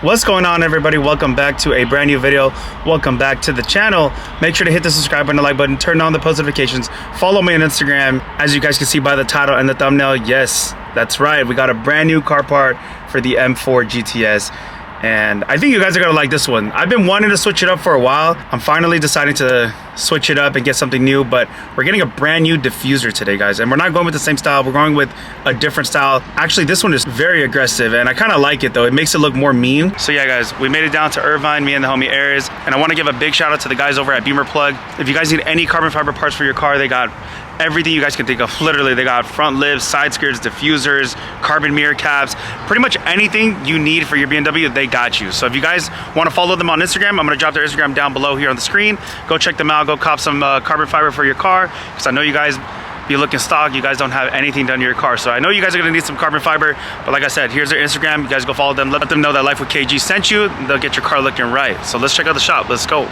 What's going on, everybody? Welcome back to a brand new video. Welcome back to the channel. Make sure to hit the subscribe button, the like button, turn on the post notifications, follow me on Instagram. As you guys can see by the title and the thumbnail, yes, that's right, we got a brand new car part for the M4 GTS, and I think you guys are gonna like this one. I've been wanting to switch it up for a while. I'm finally deciding to switch it up and get something new, but we're getting a brand new diffuser today, guys, and we're not going with the same style. We're going with a different style. Actually, this one is very aggressive, and I kind of like it though. It makes it look more mean. So yeah, guys, we made it down to Irvine, me and the homie Aries, and I want to give a big shout out to the guys over at Beamer Plug. If you guys need any carbon fiber parts for your car, they got everything you guys can think of. Literally, they got front lifts, side skirts, diffusers, carbon mirror caps, pretty much anything you need for your BMW, they got you. So if you guys want to follow them on Instagram, I'm gonna drop their Instagram down below here on the screen. Go check them out, go cop some carbon fiber for your car, because I know you guys be looking stock, you guys don't have anything done to your car. So I know you guys are gonna need some carbon fiber, but like I said, here's their Instagram. You guys go follow them, let them know that Life with KG sent you. They'll get your car looking right. So let's check out the shop, let's go.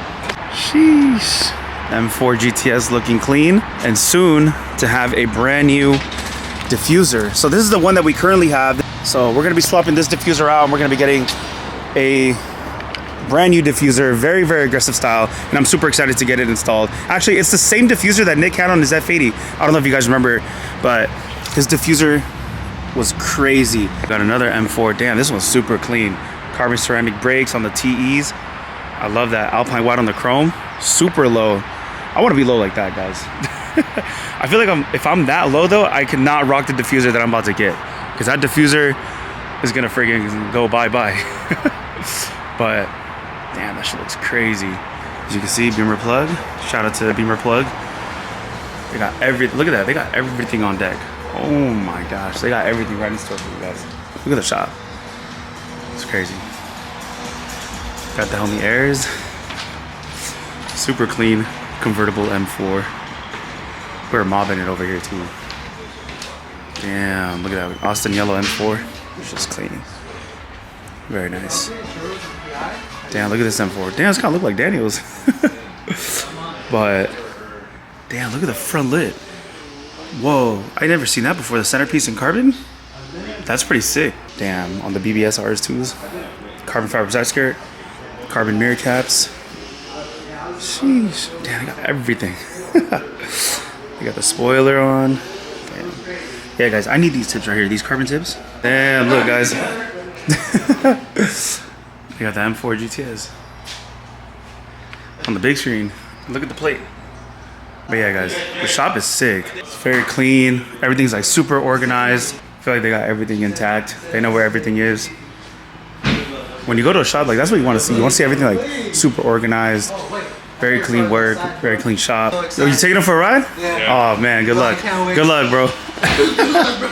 Sheesh. M4 GTS looking clean, and soon to have a brand new diffuser. So this is the one that we currently have. So we're gonna be swapping this diffuser out, and we're gonna be getting a brand new diffuser, very, very aggressive style, and I'm super excited to get it installed. Actually, it's the same diffuser that Nick had on his F80. I don't know if you guys remember, but his diffuser was crazy. Got another M4. Damn, this one's super clean. Carbon ceramic brakes on the TEs. I love that. Alpine white on the chrome. Super low. I want to be low like that, guys. I feel like if I'm that low though, I cannot rock the diffuser that I'm about to get, because that diffuser is gonna friggin' go bye-bye. But damn, that shit looks crazy. As you can see, Beamer Plug. Shout out to Beamer Plug. They got look at that, they got everything on deck. Oh my gosh, they got everything right in store for you guys. Look at the shop. It's crazy. Got the homie Aries. Super clean convertible M4. We're mobbing it over here too. Damn, look at that. Austin yellow M4. It's just clean. Very nice. Damn, look at this M4. Damn, it's kind of look like Daniel's. But damn, look at the front lid. Whoa, I never seen that before. The centerpiece in carbon. That's pretty sick. Damn, on the BBS RS2s. Carbon fiber side skirt. Carbon mirror caps. Sheesh. Damn, I got everything. You got the spoiler on. Damn. Yeah, guys, I need these tips right here. These carbon tips. Damn, look, guys. We got the M4 GTS on the big screen. Look at the plate. But yeah, guys, the shop is sick. It's very clean. Everything's like super organized. I feel like they got everything intact. They know where everything is. When you go to a shop, like, that's what you want to see. You want to see everything like super organized. Very clean work, very clean shop. Yo, you taking them for a ride? Yeah. Oh man, good luck. Good luck, bro. Good luck, bro.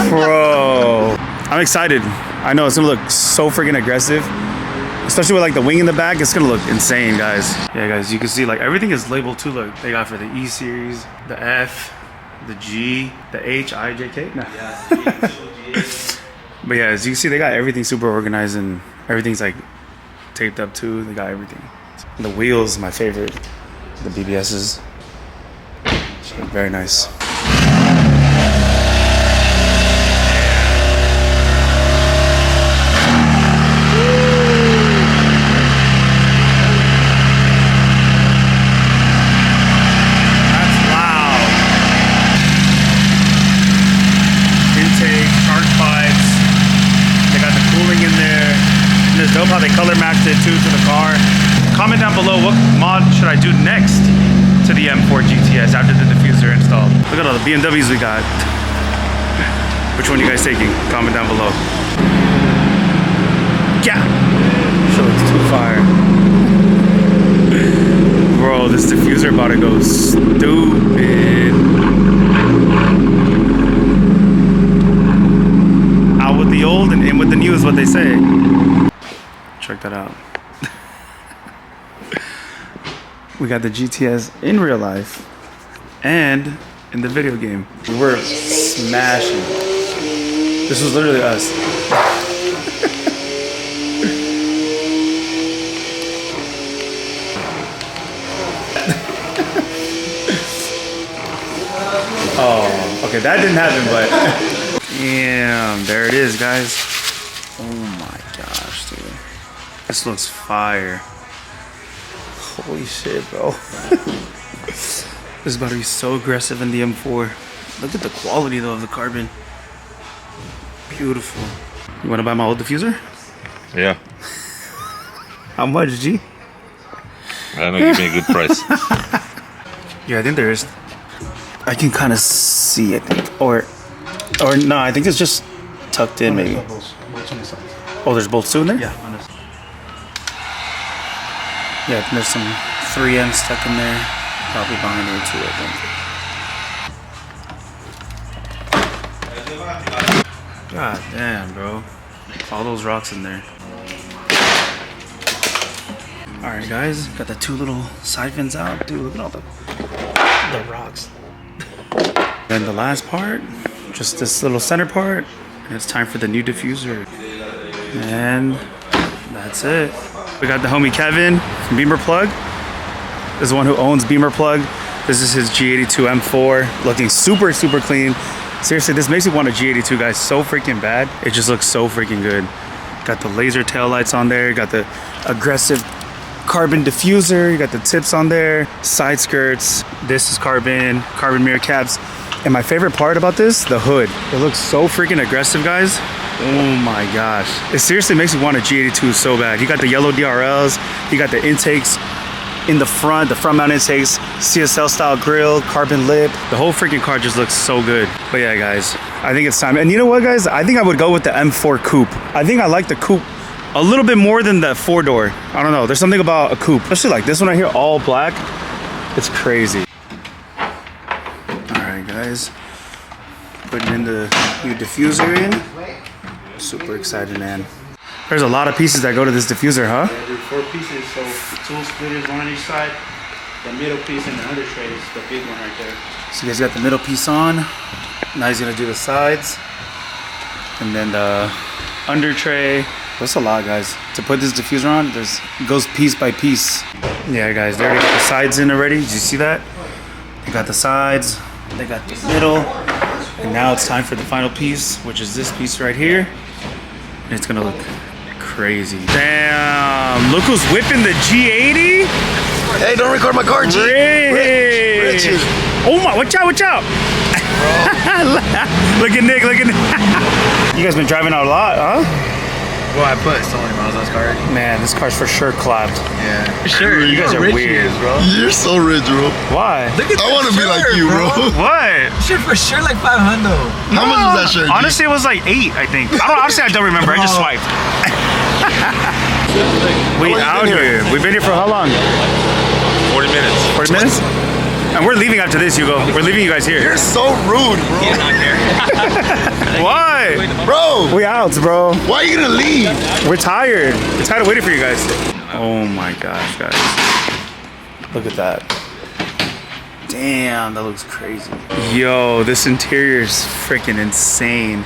Bro, I'm excited. I know it's gonna look so freaking aggressive. Especially with like the wing in the back, it's gonna look insane, guys. Yeah, guys, you can see like everything is labeled too. Look, they got for the E series, the F, the G, the H, I, J, K. No. Yeah, but yeah, as you can see, they got everything super organized, and everything's like taped up too. They got everything. The wheels, my favorite. The BBSs, very nice. Dope how they color matched it too to the car. Comment down below, what mod should I do next to the M4 GTS after the diffuser installed. Look at all the BMWs we got. Which one are you guys taking? Comment down below. Yeah. Sure, it's too fire. Bro, this diffuser about to go stupid. Out with the old and in with the new is what they say. Check that out. We got the GTS in real life and in the video game. We were smashing. This was literally us. Okay, that didn't happen, but damn, there it is, guys. Oh my gosh, dude. This looks fire. Holy shit, bro. This is about to be so aggressive in the M4. Look at the quality though of the carbon. Beautiful. You want to buy my old diffuser? Yeah. How much, G? I don't know, give me a good price. Yeah, I think there is. I can kind of see it, or no, I think it's just tucked in, maybe. Oh, there's bolts too in there? Yeah. Yeah, I think there's some 3M stuck in there. Probably behind there too, I think. God damn, bro. All those rocks in there. Alright guys, got the 2 little side fins out. Dude, look at all the rocks. And the last part, just this little center part. And it's time for the new diffuser. And that's it. We got the homie Kevin from Beamer Plug. This is the one who owns Beamer Plug. This is his G82 M4, looking super, super clean. Seriously, this makes me want a G82, guys, so freaking bad. It just looks so freaking good. Got the laser tail lights on there. Got the aggressive carbon diffuser. You got the tips on there, side skirts. This is carbon mirror caps. And my favorite part about this, the hood. It looks so freaking aggressive, guys. Oh my gosh. It seriously makes me want a G82 so bad. You got the yellow DRLs. You got the intakes in the front mount intakes, CSL style grill, carbon lip. The whole freaking car just looks so good. But yeah, guys, I think it's time. And you know what, guys? I think I would go with the M4 coupe. I think I like the coupe a little bit more than the 4-door. I don't know. There's something about a coupe, especially like this one right here, all black. It's crazy. All right, guys. Putting in the new diffuser in. Super excited, man. There's a lot of pieces that go to this diffuser, huh? Yeah, there's 4 pieces, so 2 splitters, 1 on each side. The middle piece and the under tray is the big one right there. So you guys got the middle piece on. Now he's gonna do the sides. And then the under tray. That's a lot, guys. To put this diffuser on, it goes piece by piece. Yeah, guys, they already got the sides in already. Did you see that? They got the sides, they got the middle. And now it's time for the final piece, which is this piece right here. And it's gonna look crazy. Damn, look who's whipping the G80. Hey, don't record my car, G. Rich. Oh my, watch out, watch out. Look at Nick, look at Nick. You guys been driving out a lot, huh? Well, I put so many miles on this car. Man, this car's for sure clapped. Yeah. For sure, you guys are weird. Bro. You're so rich, bro. Why? Look at I want to be like you, bro. What? Shit for sure like 500. How much is that shirt? Honestly, it was like 8, I think. Honestly, I don't remember. I just swiped. We out here. We've been here for how long? 40 minutes. 40 minutes? And we're leaving after this, Hugo. We're leaving you guys here. You're so rude, bro. Yeah, not here. Why? Bro, We out, bro. why are you gonna leave? We're tired. We're tired of waiting for you guys. Oh my gosh, guys. Look at that. Damn, that looks crazy. Yo, this interior is freaking insane.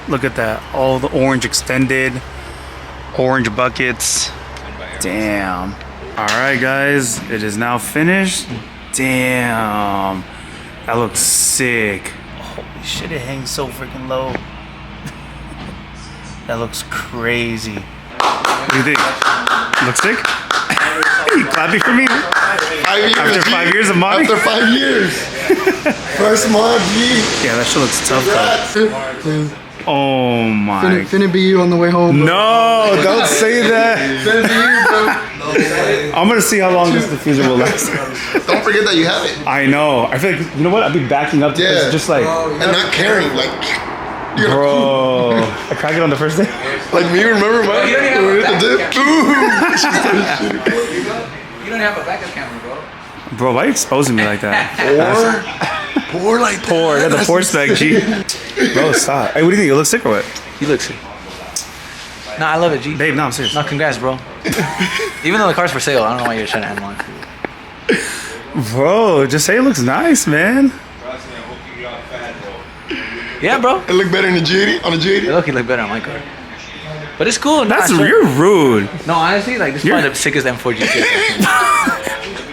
Look at that. All the orange extended, orange buckets. Damn. All right, guys, it is now finished. Damn, that looks sick. Holy shit, it hangs so freaking low. That looks crazy. What do you think? Looks sick? You clapping for me? 5 years. After G. 5 years of money? After 5 years. First month, G. Yeah, that shit looks tough though. Oh my. Finna be you on the way home. No, don't say that. Finna be you, bro. I'm gonna see how long this diffuser will last. Don't forget that you have it. I know. I feel like, you know what? I'll be backing up to this Yeah. just like, And not caring, like, you're bro. I cracked it on the first day. like me, remember, man? You don't even have a The dip? You don't have a backup camera, bro. Bro, why are you exposing me like that? Pour like that. Poor, got the poor spec, G. Bro, stop. Hey, what do you think? You look sick or what? You look sick. No, I love it, G. Babe, no, I'm serious. No, congrats, bro. Even though the car's for sale, I don't know why you're trying to have one. Bro, just say it looks nice, man. Yeah, bro. It look better in the G80, on the G80. Look, you look better on my car. But it's cool. That's, nah, sure. you're rude. No, honestly, like, this is probably the sickest M4 GT.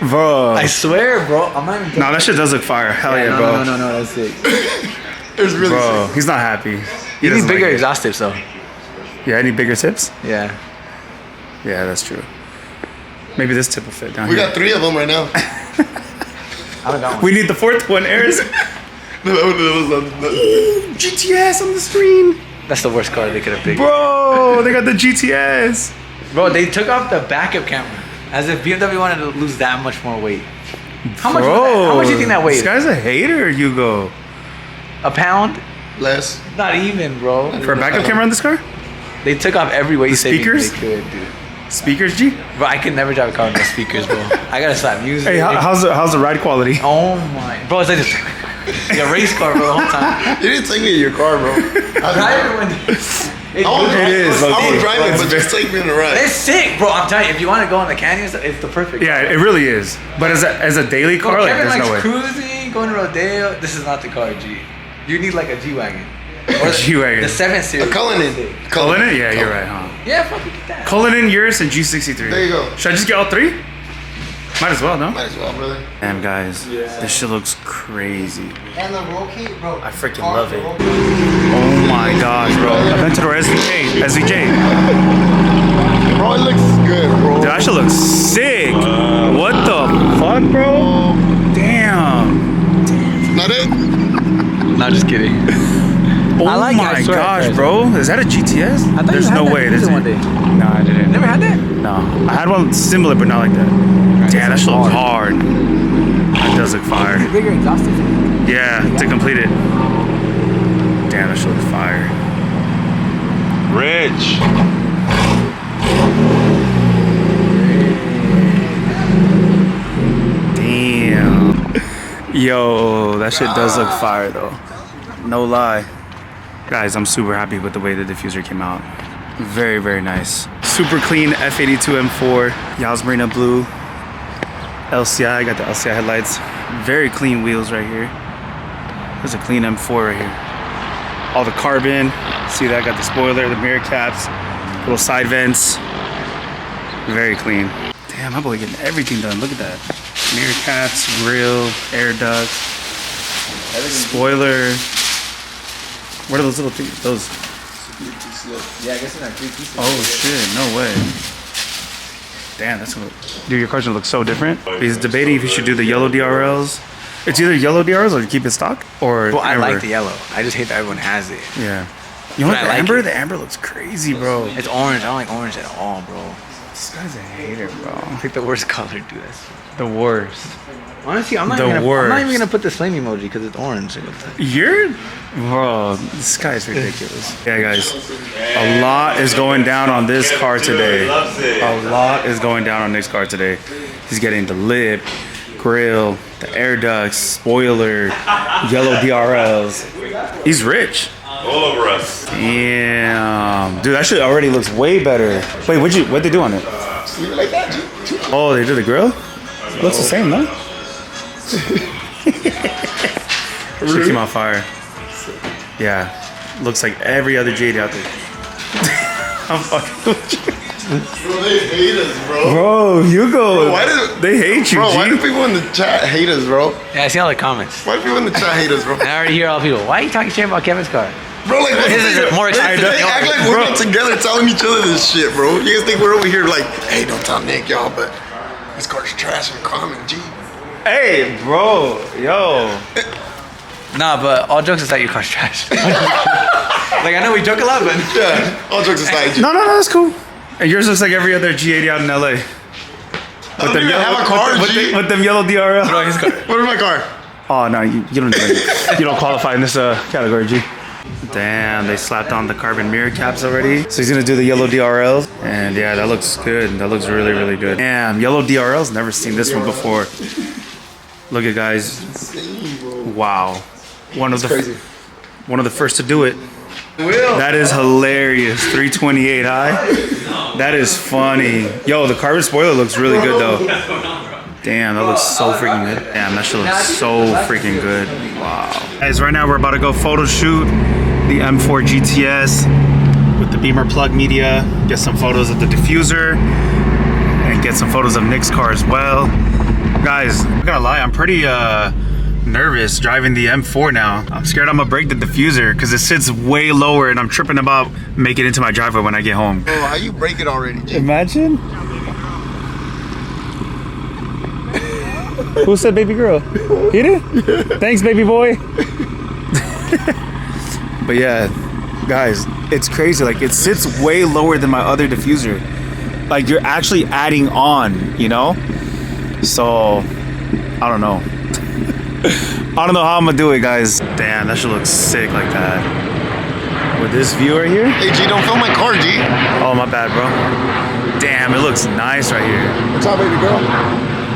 Bro. I swear, bro. I'm not even No, that shit does look fire. Hell yeah, bro. No, that's sick. It's really Bro, sick. he's not happy. He You need doesn't bigger like it. exhaust tips though. Yeah, any bigger tips? Yeah. Yeah, that's true. Maybe this tip will fit down We here. got 3 of them right now. I don't got one. We need the 4th one, Eris. GTS on the screen. That's the worst car they could have picked. Bro, they got the GTS. Bro, they took off the backup camera. As if BMW wanted to lose that much more weight. How much? Bro, How much do you think that This weighed? guy's a hater, Hugo. A pound? Less. Not even, bro. For a backup camera on this car? They took off every weight saving speakers? they could, dude. Speakers, G? Bro, I could never drive a car with no speakers, bro. I gotta slap music. Hey, how's the ride quality? Oh my, bro, it's like just like a race car, bro, the whole time. You didn't take me in your car, bro. It's I was low-key. driving, but just take me in the ride. It's sick, bro. I'm telling you, if you want to go on the canyons, it's the perfect. Yeah, it really is. But as a daily Bro, car, like, Kevin there's likes no way. cruising, going to Rodeo. This is not the car, G. You need like a G-Wagon. A G-Wagon. The 7 Series. Cullinan. Cullinan? Yeah, you're right, huh? Yeah, fucking get that. Cullinan, Urus, and G63. There you go. Should I just get all 3? Might as well, no? Might as well, brother. Damn, guys. This shit looks crazy. And the roll key, bro. I freaking love it. Oh my gosh, bro. Aventador SVJ. Bro, it looks good, bro. Dude, that shit looks sick. What the fuck, bro? Damn. Not it? No, just kidding. Oh I like it, I my swear I gosh, tried it. bro. Is that a GTS? I thought There's you had no that way. Cruiser There's one day. No, I didn't. Never had that? No. I had one similar, but not like that. Damn, that shit looks hard. That does look fire. Bigger exhaust tips. Yeah, to complete it. Damn, that shit looks fire. Rich. Damn. Yo, that shit does look fire though. No lie. Guys, I'm super happy with the way the diffuser came out. Very, very nice. Super clean F82 M4. Yas Marina Blue. LCI, got the LCI headlights. Very clean wheels right here. There's a clean M4 right here. All the carbon. See that? Got the spoiler, the mirror caps, little side vents. Very clean. Damn, my boy getting everything done. Look at that. Mirror caps, grill, air ducts, spoiler. What are those little things? Those. Yeah, I guess in that 3 pieces. Oh shit! No way. Damn, that's what. Dude, your car's gonna look so different. He's debating if you should do the yellow DRLs. It's either yellow DRLs or you keep it stock, or Well, I amber. like the yellow. I just hate that everyone has it. Yeah. You want But I the like amber? it. The amber looks crazy, bro. It's orange. I don't like orange at all, bro. This guy's a hater, bro. Pick the worst color, dude. That's The worst. honestly, I'm not The even gonna, I'm worst. not even gonna put this flame emoji because it's orange. You're, bro, this guy's ridiculous. Yeah, guys, a lot is going down on this car today. A lot is going down on Nick's car today. He's getting the lip, grill, the air ducts, spoiler, yellow DRLs. He's rich. All over us. Damn, dude, that shit already looks way better. Wait, what'd they do on it? Leave it like that, G. Oh, they did the grill? Looks the same, no? Shit came out fire. Yeah, looks like every other G80 out there. I'm fucking with you. Bro, they hate us, bro. Bro, Hugo, Why do they hate you, Bro, why G. do people in the chat hate us, bro? Yeah, I see all the comments. Why do people in the chat hate us, bro? And I already hear all the people. Why are you talking shit about Kevin's car? Bro, like, His is more expensive They than act yours. like we're not together telling each other this shit, bro. You guys think we're over here like, hey, don't tell Nick, y'all, but this car's trash and common, G. Hey, bro, yo. Nah, but all jokes aside, your car's trash. Like, I know we joke a lot, but Yeah, all jokes aside, G. No, that's cool. And yours looks like every other G80 out in LA. I don't even have a car, G. with them yellow DRL. his car. Where's my car? Oh no, you don't you don't qualify in this category, G. Damn, they slapped on the carbon mirror caps already. So he's gonna do the yellow DRLs, and yeah, that looks good. That looks really, really good. Damn, yellow DRLs. Never seen this one before. Look at guys. Wow, one of the first to do it. That is hilarious. 328 high. That is funny. Yo, the carbon spoiler looks really good though. Damn, that looks so freaking good. Damn, that shit looks so freaking good. Wow. Guys, right now we're about to go photo shoot the M4 GTS with the Beamer plug media. Get some photos of the diffuser and get some photos of Nick's car as well. Guys, I'm not gonna lie, I'm pretty nervous driving the M4 now. I'm scared I'm gonna break the diffuser because it sits way lower and I'm tripping about making it into my driveway when I get home. Bro, how you break it already, G? Imagine. Who said baby girl? He did? Thanks, baby boy. But yeah, guys, it's crazy. Like, it sits way lower than my other diffuser. Like, you're actually adding on, you know? So, I don't know. I don't know how I'm gonna do it, guys. Damn, that should look sick like that. With this view right here. Hey, G, don't film my car, G. Oh, my bad, bro. Damn, it looks nice right here. What's up, baby girl?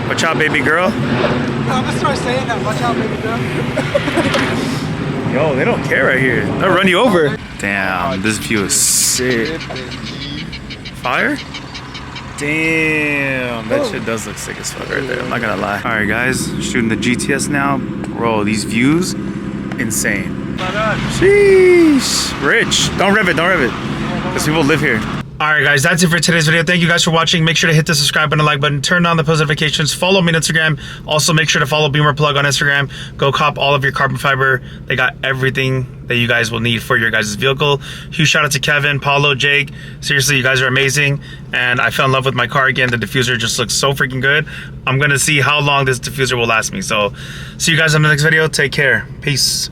Watch out, baby girl. I'm gonna start saying that. Watch out, baby girl. Yo, they don't care right here. They'll run you over. Damn, this view is sick. Fire? Damn, that shit does look sick as fuck right there. I'm not gonna lie. All right, guys, shooting the GTS now. Bro, these views, insane. Sheesh. Rich. Don't rev it, because people live here. All right, guys, that's it for today's video. Thank you guys for watching. Make sure to hit the subscribe button, like button, turn on the post notifications, follow me on Instagram. Also, make sure to follow Beamer Plug on Instagram. Go cop all of your carbon fiber. They got everything that you guys will need for your guys' vehicle. Huge shout out to Kevin, Paulo, Jake. Seriously, you guys are amazing. And I fell in love with my car again. The diffuser just looks so freaking good. I'm gonna see how long this diffuser will last me. So, see you guys in the next video. Take care. Peace.